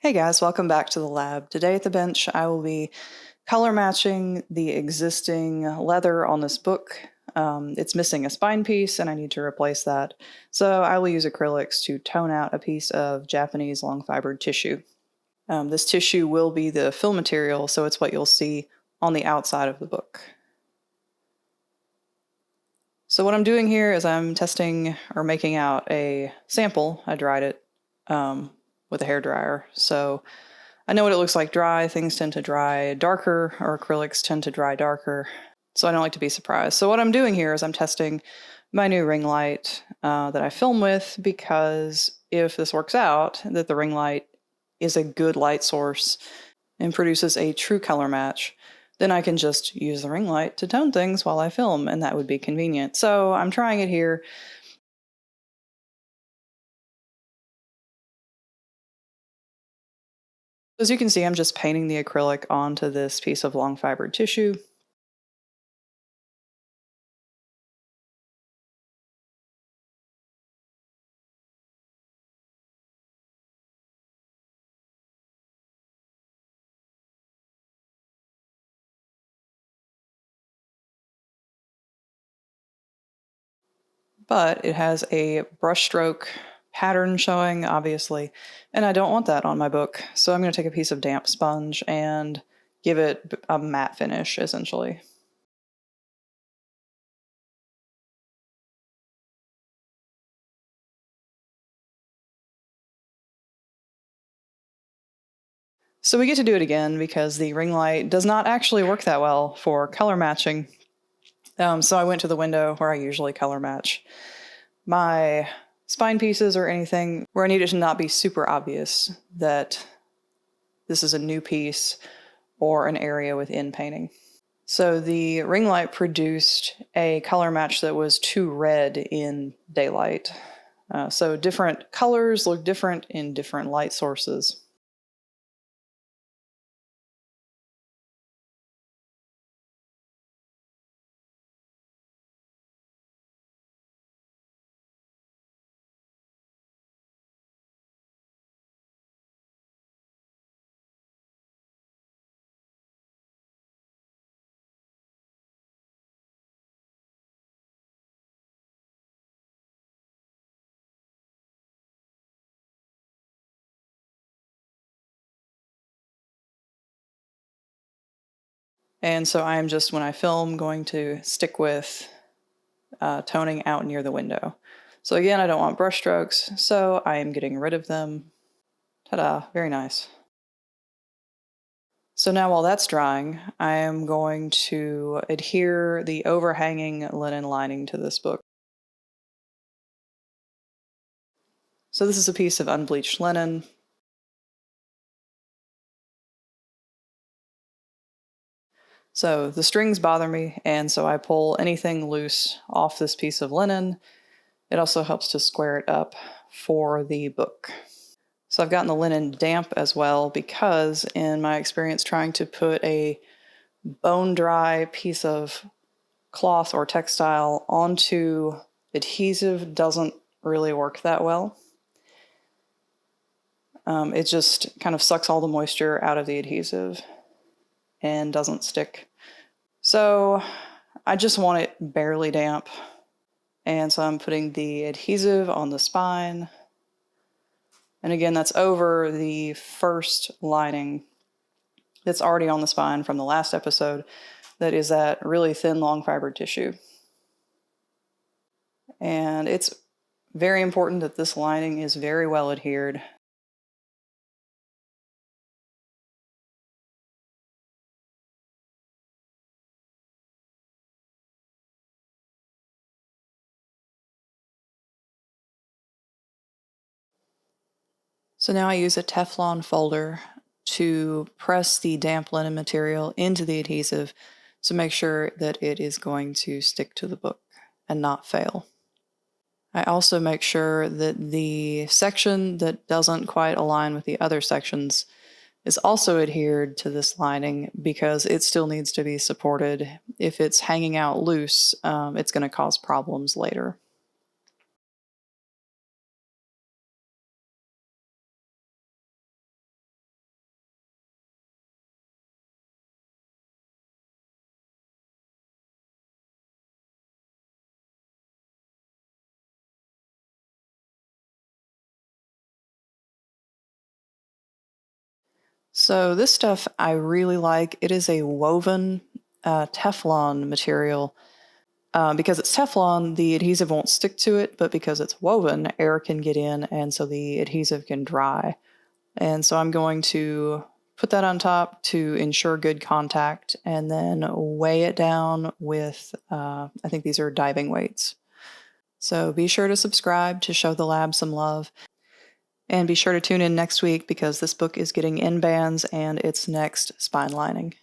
Hey guys, welcome back to the lab. Today at the bench, I will be color matching the existing leather on this book. It's missing a spine piece and I need to replace that. So I will use acrylics to tone out a piece of Japanese long fibered tissue. This tissue will be the fill material, so it's what you'll see on the outside of the book. So what I'm doing here is I'm testing or making out a sample. I dried it with a hairdryer. So I know what it looks like dry. Things tend to dry darker, or acrylics tend to dry darker. So I don't like to be surprised. So what I'm doing here is I'm testing my new ring light that I film with, because if this works out, that the ring light is a good light source and produces a true color match, then I can just use the ring light to tone things while I film, and that would be convenient. So I'm trying it here. As you can see, I'm just painting the acrylic onto this piece of long fibered tissue. But it has a brushstroke pattern showing, obviously, and I don't want that on my book. So I'm going to take a piece of damp sponge and give it a matte finish, essentially. So we get to do it again because the ring light does not actually work that well for color matching. So I went to the window where I usually color match my spine pieces or anything where I need it to not be super obvious that this is a new piece or an area within painting. So the ring light produced a color match that was too red in daylight. So different colors look different in different light sources. And so I am just, when I film, going to stick with toning out near the window. So again, I don't want brush strokes, so I am getting rid of them. Ta-da, very nice. So now while that's drying, I am going to adhere the overhanging linen lining to this book. So this is a piece of unbleached linen. So the strings bother me, and so I pull anything loose off this piece of linen. It also helps to square it up for the book. So I've gotten the linen damp as well, because in my experience trying to put a bone dry piece of cloth or textile onto adhesive doesn't really work that well. It just kind of sucks all the moisture out of the adhesive and doesn't stick. So I just want it barely damp. And so I'm putting the adhesive on the spine. And again, that's over the first lining that's already on the spine from the last episode. That is that really thin, long fiber tissue. And it's very important that this lining is very well adhered. So now I use a Teflon folder to press the damp linen material into the adhesive to make sure that it is going to stick to the book and not fail. I also make sure that the section that doesn't quite align with the other sections is also adhered to this lining, because it still needs to be supported. If it's hanging out loose, it's going to cause problems later. So this stuff I really like. It is a woven Teflon material. Because it's Teflon, the adhesive won't stick to it, but because it's woven, air can get in, and so the adhesive can dry. And so I'm going to put that on top to ensure good contact, and then weigh it down with, I think these are diving weights. So be sure to subscribe to show the lab some love. And be sure to tune in next week because this book is getting in bands and its next spine lining.